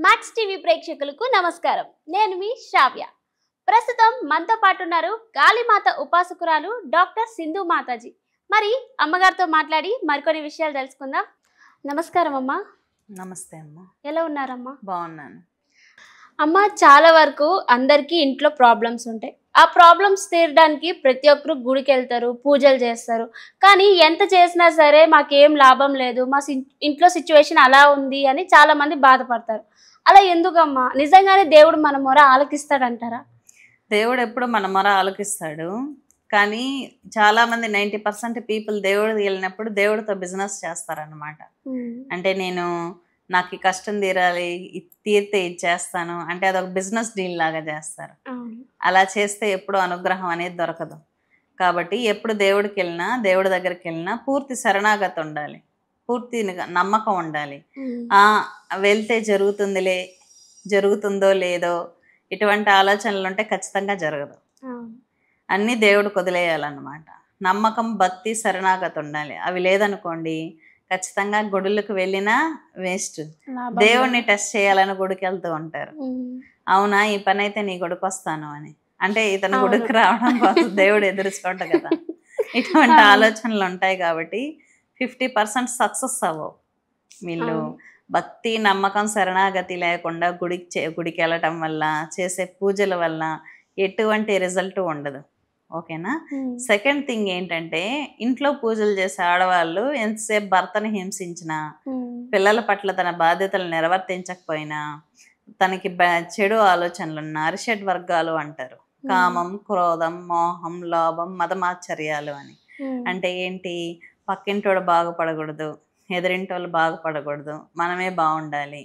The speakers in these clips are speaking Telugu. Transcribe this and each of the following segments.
మ్యాక్స్ టీవీ ప్రేక్షకులకు నమస్కారం. నేను మీ శ్రావ్య. ప్రస్తుతం మనతో పాటు ఉన్నారు కాళీమాత ఉపాసకురాలు డాక్టర్ సింధు మాతాజీ. మరి అమ్మగారితో మాట్లాడి మరికొన్ని విషయాలు తెలుసుకుందాం. నమస్కారం అమ్మా. నమస్తే అమ్మా. ఎలా ఉన్నారమ్మా? బాగున్నాను అమ్మ. చాలా వరకు అందరికీ ఇంట్లో ప్రాబ్లమ్స్ ఉంటాయి. ఆ ప్రాబ్లమ్స్ తీరడానికి ప్రతి ఒక్కరు గుడికి వెళ్తారు, పూజలు చేస్తారు. కానీ ఎంత చేసినా సరే మాకేం లాభం లేదు, మా ఇంట్లో సిచ్యువేషన్ అలా ఉంది అని చాలామంది బాధపడతారు. అలా ఎందుకమ్మా? నిజంగానే దేవుడు మన మొర ఆలకిస్తాడంటారా? దేవుడు ఎప్పుడు మన మొర ఆలకిస్తాడు. కానీ చాలామంది 90% పీపుల్ దేవుడికి వెళ్ళినప్పుడు దేవుడితో బిజినెస్ చేస్తారనమాట. అంటే నాకు ఈ కష్టం తీరాలి, తీరితే ఇది చేస్తాను అంటే అదొక బిజినెస్ డీల్ లాగా చేస్తారు. అలా చేస్తే ఎప్పుడు అనుగ్రహం అనేది దొరకదు. కాబట్టి ఎప్పుడు దేవుడికి వెళ్ళినా, దేవుడి దగ్గరికి వెళ్ళినా పూర్తి శరణాగతి ఉండాలి, పూర్తి నమ్మకం ఉండాలి. వెళ్తే జరుగుతుందో లేదో ఇటువంటి ఆలోచనలు ఉంటే ఖచ్చితంగా జరగదు. అన్నీ దేవుడికి వదిలేయాలన్నమాట. నమ్మకం, భక్తి, శరణాగతి ఉండాలి. అవి లేదనుకోండి ఖచ్చితంగా గుడులకు వెళ్ళినా వేస్ట్. దేవుడిని టెస్ట్ చేయాలని గుడికి వెళ్తూ ఉంటారు. అవునా, ఈ పని అయితే నీ గుడికి వస్తాను అని అంటే ఇతను గుడికి రావడం కోసం దేవుడు ఎదురుచుకుంటా కదా. ఇటువంటి ఆలోచనలు ఉంటాయి. కాబట్టి 50% సక్సెస్ అవ్వవు. వీళ్ళు భక్తి, నమ్మకం, శరణాగతి లేకుండా గుడికి వెళ్ళటం వల్ల, చేసే పూజల వల్ల ఎటువంటి రిజల్ట్ ఉండదు. ఓకేనా? సెకండ్ థింగ్ ఏంటంటే, ఇంట్లో పూజలు చేసే ఆడవాళ్ళు ఎంతసేపు భర్తని హింసించినా, పిల్లల పట్ల తన బాధ్యతలు నిర్వర్తించకపోయినా, తనకి చెడు ఆలోచనలున్న అరిషడ్ వర్గాలు అంటారు. కామం, క్రోధం, మోహం, లోభం, మదమాశ్చర్యాలు అని. అంటే ఏంటి? పక్కింటోడు బాగుపడకూడదు, ఎదురింటోళ్ళు బాగుపడకూడదు, మనమే బాగుండాలి,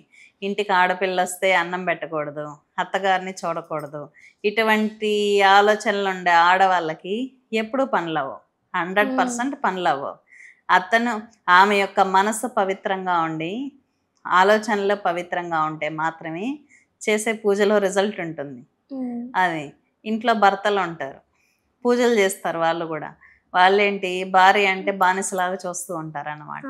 ఇంటికి ఆడపిల్ల వస్తే అన్నం పెట్టకూడదు, అత్తగారిని చూడకూడదు. ఇటువంటి ఆలోచనలు ఉండే ఆడవాళ్ళకి ఎప్పుడు పనులవ్వవు, 100% పనులవ్వవు. ఆమె యొక్క మనసు పవిత్రంగా ఉండి ఆలోచనలు పవిత్రంగా ఉంటే మాత్రమే చేసే పూజలో రిజల్ట్ ఉంటుంది. అది ఇంట్లో భర్తలు ఉంటారు, పూజలు చేస్తారు. వాళ్ళు కూడా వాళ్ళేంటి, భార్య అంటే బానిసలాగా చూస్తూ ఉంటారు అన్నమాట.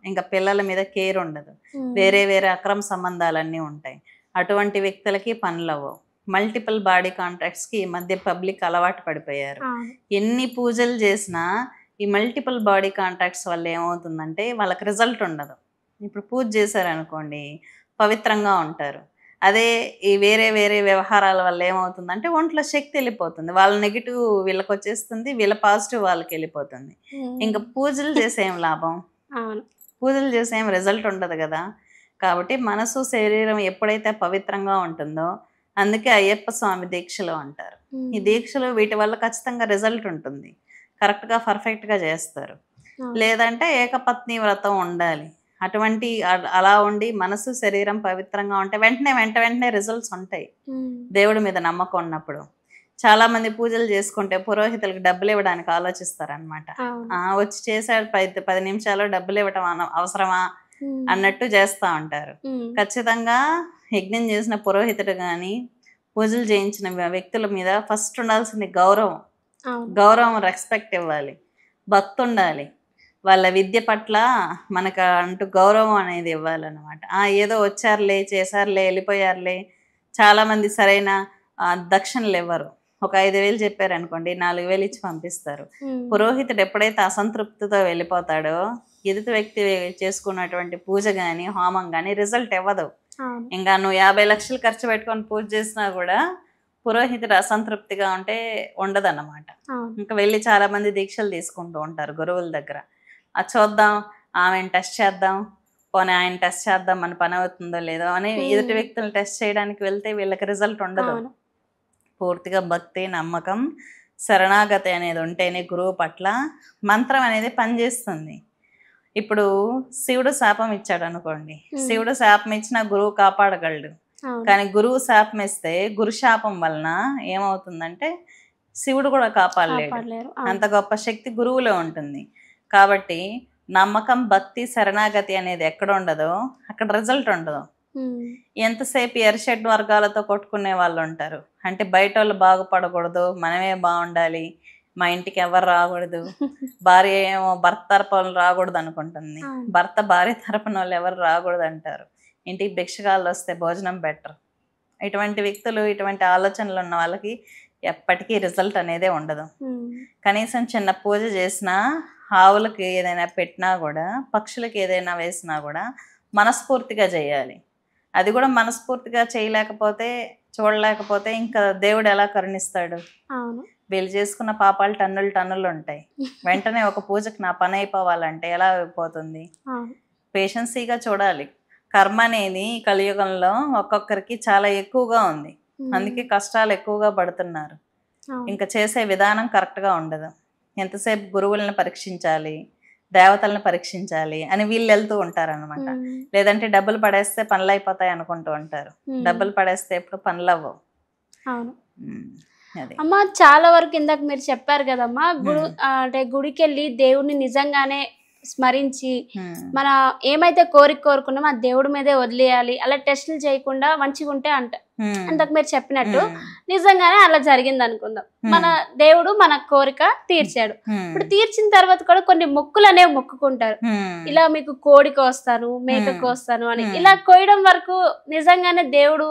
ఇంకా పిల్లల మీద కేర్ ఉండదు, వేరే వేరే అక్రమ సంబంధాలన్నీ ఉంటాయి. అటువంటి వ్యక్తులకి పనులు అవ్వవు. మల్టిపుల్ బాడీ కాంట్రాక్ట్స్కి ఈ మధ్య పబ్లిక్ అలవాటు పడిపోయారు. ఎన్ని పూజలు చేసినా ఈ మల్టిపుల్ బాడీ కాంట్రాక్ట్స్ వల్ల ఏమవుతుందంటే వాళ్ళకి రిజల్ట్ ఉండదు. ఇప్పుడు పూజ చేశారనుకోండి పవిత్రంగా ఉంటారు. అదే ఈ వేరే వేరే వ్యవహారాల వల్ల ఏమవుతుందంటే ఒంట్లో శక్తి వెళ్ళిపోతుంది, వాళ్ళ నెగిటివ్ వీళ్ళకి వచ్చేస్తుంది, వీళ్ళ పాజిటివ్ వాళ్ళకి వెళ్ళిపోతుంది. ఇంకా పూజలు చేసే ఏం లాభం? పూజలు చేసే ఏం రిజల్ట్ ఉండదు కదా. కాబట్టి మనసు, శరీరం ఎప్పుడైతే పవిత్రంగా ఉంటుందో, అందుకే అయ్యప్ప స్వామి దీక్షలు అంటారు. ఈ దీక్షలు వీటి వల్ల ఖచ్చితంగా రిజల్ట్ ఉంటుంది, కరెక్ట్గా పర్ఫెక్ట్గా చేస్తారు. లేదంటే ఏకపత్ని వ్రతం ఉండాలి. అటువంటి అలా ఉండి మనసు, శరీరం పవిత్రంగా ఉంటే వెంటనే రిజల్ట్స్ ఉంటాయి. దేవుడి మీద నమ్మకం ఉన్నప్పుడు. చాలా మంది పూజలు చేసుకుంటే పురోహితులకు డబ్బులు ఇవ్వడానికి ఆలోచిస్తారనమాట. వచ్చి చేశాడు 10 నిమిషాలు డబ్బులు ఇవ్వటం అవసరమా అన్నట్టు చేస్తూ ఉంటారు. ఖచ్చితంగా యజ్ఞం చేసిన పురోహితుడు కానీ, పూజలు చేయించిన వ్యక్తుల మీద ఫస్ట్ ఉండాల్సింది గౌరవం, రెస్పెక్ట్ ఇవ్వాలి, భక్తి ఉండాలి, వాళ్ళ విద్య పట్ల మనకు అంటూ గౌరవం అనేది ఇవ్వాలన్నమాట. ఏదో వచ్చారులే, చేశారులే, వెళ్ళిపోయారులే. చాలామంది సరైన దక్షిణలు ఇవ్వరు. ఒక 5,000 చెప్పారనుకోండి, 4,000 ఇచ్చి పంపిస్తారు. పురోహితుడు ఎప్పుడైతే అసంతృప్తితో వెళ్ళిపోతాడో ఎదుటి వ్యక్తి చేసుకున్నటువంటి పూజ కానీ, హోమం కానీ రిజల్ట్ ఇవ్వదు. ఇంకా నువ్వు 50 లక్షలు ఖర్చు పెట్టుకొని పూజ చేసినా కూడా పురోహితుడు అసంతృప్తిగా ఉంటే ఉండదన్నమాట. ఇంకా వెళ్ళి చాలా మంది దీక్షలు తీసుకుంటూ ఉంటారు గురువుల దగ్గర. చూద్దాం, ఆమెను టెస్ట్ చేద్దాం, పోనీ ఆయన టెస్ట్ చేద్దాం, మన పని అవుతుందో లేదో అని ఎదుటి వ్యక్తులు టెస్ట్ చేయడానికి వెళ్తే వీళ్ళకి రిజల్ట్ ఉండదు. పూర్తిగా భక్తి, నమ్మకం, శరణాగతి అనేది ఉంటేనే గురువు పట్ల మంత్రం అనేది పనిచేస్తుంది. ఇప్పుడు శివుడు శాపం ఇచ్చాడు అనుకోండి, శివుడు శాపం ఇచ్చినా గురువు కాపాడగలడు. కానీ గురువు శాపం ఇస్తే గురు శాపం వలన ఏమవుతుందంటే శివుడు కూడా కాపాడలేడు. అంత గొప్ప శక్తి గురువులో ఉంటుంది. కాబట్టి నమ్మకం, భక్తి, శరణాగతి అనేది ఎక్కడ ఉండదో అక్కడ రిజల్ట్ ఉండదు. ఎంతసేపు ఎర్షెడ్ వర్గాలతో కొట్టుకునే వాళ్ళు ఉంటారు. అంటే బయట వాళ్ళు బాగుపడకూడదు, మనమే బాగుండాలి, మా ఇంటికి ఎవరు రాకూడదు, భార్య ఏమో భర్త తరపున రాకూడదు అనుకుంటుంది, భర్త భార్య తరపున వాళ్ళు ఎవరు రాకూడదు అంటారు. ఇంటికి భిక్షగాళ్ళు వస్తే భోజనం బెటర్. ఇటువంటి వ్యక్తులు, ఇటువంటి ఆలోచనలు ఉన్న వాళ్ళకి ఎప్పటికీ రిజల్ట్ అనేదే ఉండదు. కనీసం చిన్న పూజ చేసినా, ఆవులకి ఏదైనా పెట్టినా కూడా, పక్షులకి ఏదైనా వేసినా కూడా మనస్ఫూర్తిగా చేయాలి. అది కూడా మనస్ఫూర్తిగా చేయలేకపోతే, చూడలేకపోతే ఇంకా దేవుడు ఎలా కరుణిస్తాడు? వీళ్ళు చేసుకున్న పాపాలు టన్నులు టన్నులు ఉంటాయి. వెంటనే ఒక పూజకి నా పని అయిపోవాలంటే ఎలా అయిపోతుంది? పేషెన్సీగా చూడాలి. కర్మ అనేది కలియుగంలో ఒక్కొక్కరికి చాలా ఎక్కువగా ఉంది. అందుకే కష్టాలు ఎక్కువగా పడుతున్నారు. ఇంకా చేసే విధానం కరెక్ట్గా ఉండదు. ఎంతసేపు గురువులను పరీక్షించాలి, దేవతలను పరీక్షించాలి అని వీళ్ళు వెళ్తూ ఉంటారు అనమాట. లేదంటే డబ్బులు పడేస్తే పనులు అయిపోతాయి అనుకుంటూ ఉంటారు. డబ్బులు పడేస్తే ఎప్పుడు పనులు అవ్వవు. అమ్మ చాలా వరకు ఇందాక మీరు చెప్పారు కదమ్మా, అంటే గుడికి వెళ్ళి దేవుడిని నిజంగానే స్మరించి మన ఏమైతే కోరుకున్నామో ఆ దేవుడి మీదే వదిలేయాలి, అలా టెస్టులు చేయకుండా మంచిగా ఉంటే అంతకు మీరు చెప్పినట్టు నిజంగానే అలా జరిగింది అనుకుందాం. మన దేవుడు మన కోరిక తీర్చాడు. ఇప్పుడు తీర్చిన తర్వాత కూడా కొన్ని మొక్కులు అనేవి మొక్కుకుంటారు. ఇలా మీకు కోడి కోస్తాను, మేక కోస్తాను అని. ఇలా కోయడం వరకు నిజంగానే దేవుడు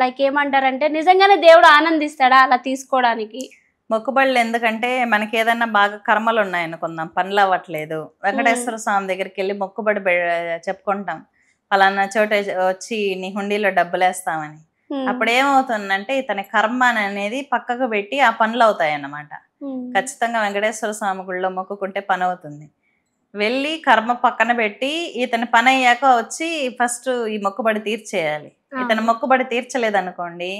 లైక్ ఏమంటారంటే నిజంగానే దేవుడు ఆనందిస్తాడా అలా తీసుకోవడానికి? మొక్కుబడులు ఎందుకంటే మనకి ఏదైనా బాగా కర్మలు ఉన్నాయనుకుందాం, పనులు అవ్వట్లేదు, వెంకటేశ్వర స్వామి దగ్గరికి వెళ్ళి మొక్కుబడి చెప్పుకుంటాం, పలానా చోట వచ్చి నీ హుండీలో డబ్బులు వేస్తామని. అప్పుడు ఏమవుతుందంటే ఇతని కర్మ అనేది పక్కకు పెట్టి ఆ పనులు అవుతాయి అన్నమాట. ఖచ్చితంగా వెంకటేశ్వర స్వామి గుళ్ళో మొక్కుకుంటే పని అవుతుంది. వెళ్ళి కర్మ పక్కన పెట్టి ఇతని పని అయ్యాక వచ్చి ఫస్ట్ ఈ మొక్కుబడి తీర్చేయాలి. ఇతని మొక్కుబడి తీర్చలేదనుకోండి,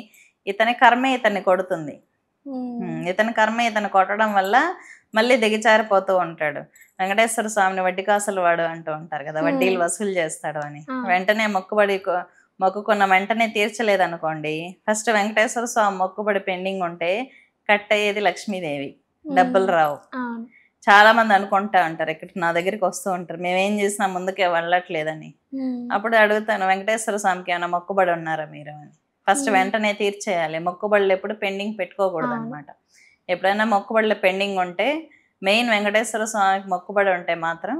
ఇతని కర్మే ఇతన్ని కొడుతుంది. ఇతని కర్మ ఇతను కొట్టడం వల్ల మళ్ళీ దిగజారిపోతూ ఉంటాడు. వెంకటేశ్వర స్వామిని వడ్డీ కాసులు వాడు అంటూ ఉంటారు కదా, వడ్డీలు వసూలు చేస్తాడు అని. వెంటనే మొక్కుకున్న వెంటనే తీర్చలేదనుకోండి, ఫస్ట్ వెంకటేశ్వర స్వామి మొక్కుబడి పెండింగ్ ఉంటే కట్ అయ్యేది లక్ష్మీదేవి, డబ్బులు రావు. చాలా మంది అనుకుంటా ఉంటారు, ఇక్కడ నా దగ్గరికి వస్తూ ఉంటారు, మేమేం చేసినా ముందుకే వెళ్ళట్లేదని. అప్పుడు అడుగుతాను, వెంకటేశ్వర స్వామికి ఏమైనా మొక్కుబడి ఉన్నారా మీరు అని. ఫస్ట్ వెంటనే తీర్చేయాలి. మొక్కుబడులు ఎప్పుడు పెండింగ్ పెట్టుకోకూడదు అనమాట. ఎప్పుడైనా మొక్కుబడులు పెండింగ్ ఉంటే, మెయిన్ వెంకటేశ్వర స్వామికి మొక్కుబడి ఉంటే మాత్రం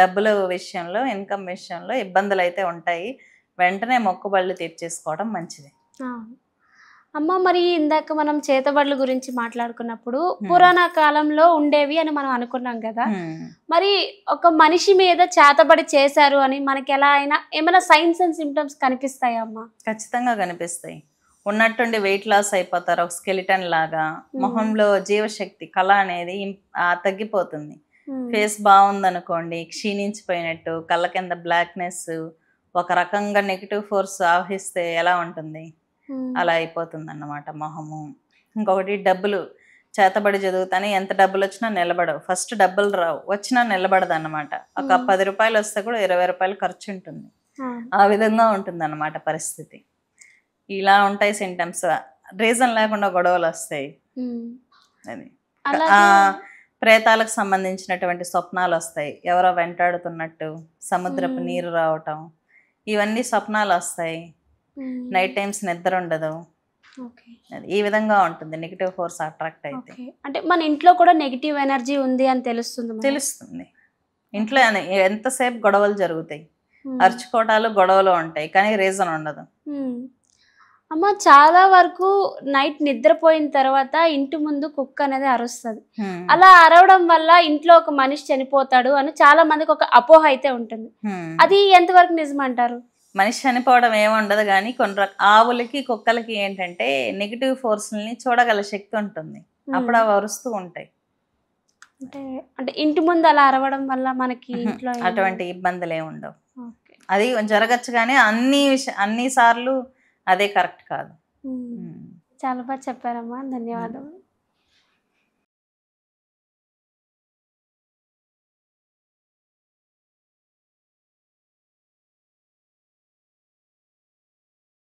డబ్బుల విషయంలో, ఇన్కమ్ విషయంలో ఇబ్బందులు అయితే ఉంటాయి. వెంటనే మొక్కుబడులు తీర్చేసుకోవడం మంచిది. అమ్మ మరి ఇందాక మనం చేతబడుల గురించి మాట్లాడుకున్నప్పుడు పురాణ కాలంలో ఉండేవి అని మనం అనుకున్నాం కదా, మరి ఒక మనిషి మీద చేతబడి చేశారు అని మనకి ఎలా అయినా ఏమైనా సైన్స్ అండ్ సిమ్టమ్స్ కనిపిస్తాయా అమ్మా? ఖచ్చితంగా కనిపిస్తాయి. ఉన్నట్టుండి వెయిట్ లాస్ అయిపోతారు, ఒక స్కెలిటన్ లాగా. మొహంలో జీవశక్తి, కళ అనేది తగ్గిపోతుంది. ఫేస్ బాగుందనుకోండి, క్షీణించిపోయినట్టు, కళ్ళ కింద బ్లాక్నెస్, ఒక రకంగా నెగిటివ్ ఫోర్స్ ఆవహిస్తే ఎలా ఉంటుంది అలా అయిపోతుంది అన్నమాట మొహము. ఇంకొకటి డబ్బులు, చేతబడి చదువుతానే ఎంత డబ్బులు వచ్చినా నిలబడవు. ఫస్ట్ డబ్బులు రావు, వచ్చినా నిలబడదు అన్నమాట. ఒక 10 రూపాయలు వస్తే కూడా 20 రూపాయలు ఖర్చు ఉంటుంది. ఆ విధంగా ఉంటుంది అన్నమాట పరిస్థితి. ఇలా ఉంటాయి సింటమ్స్. రీజన్ లేకుండా గొడవలు వస్తాయి. అది ప్రేతాలకు సంబంధించినటువంటి స్వప్నాలు వస్తాయి, ఎవరో వెంటాడుతున్నట్టు, సముద్రపు నీరు రావటం, ఇవన్నీ స్వప్నాలు వస్తాయి. నైట్ టైమ్స్ నిద్ర ఉండదు. ఈ విధంగా ఉంటుంది నెగిటివ్ ఫోర్స్ అట్రాక్ట్ అయితే. అంటే మన ఇంట్లో కూడా నెగిటివ్ ఎనర్జీ ఉంది అని తెలుస్తుంది. ఇంట్లో ఎంతసేపు గొడవలు జరుగుతాయి, అరుచుకోవటాలు గొడవలు ఉంటాయి, కానీ రీజన్ ఉండదు. అమ్మ చాలా వరకు నైట్ నిద్రపోయిన తర్వాత ఇంటి ముందు కుక్క అనేది అరుస్తుంది. అలా అరవడం వల్ల ఇంట్లో ఒక మనిషి చనిపోతాడు అని చాలా మందికి ఒక అపోహ అయితే ఉంటుంది. అది ఎంతవరకు నిజమంటారు? మనిషి చనిపోవడం ఏముండదు, కానీ కొన్ని ఆవులకి, కుక్కలకి ఏంటంటే నెగిటివ్ ఫోర్స్ని చూడగల శక్తి ఉంటుంది. అప్పుడు అవి అరుస్తూ ఉంటాయి. అంటే ఇంటి ముందు అలా అరవడం వల్ల మనకి ఇంట్లో అటువంటి ఇబ్బందులు ఏమి ఉండవు. అది జరగచ్చు, కానీ అన్ని సార్లు అదే కరెక్ట్ కాదు. చాలా బాగా చెప్పారమ్మా, ధన్యవాదాలు.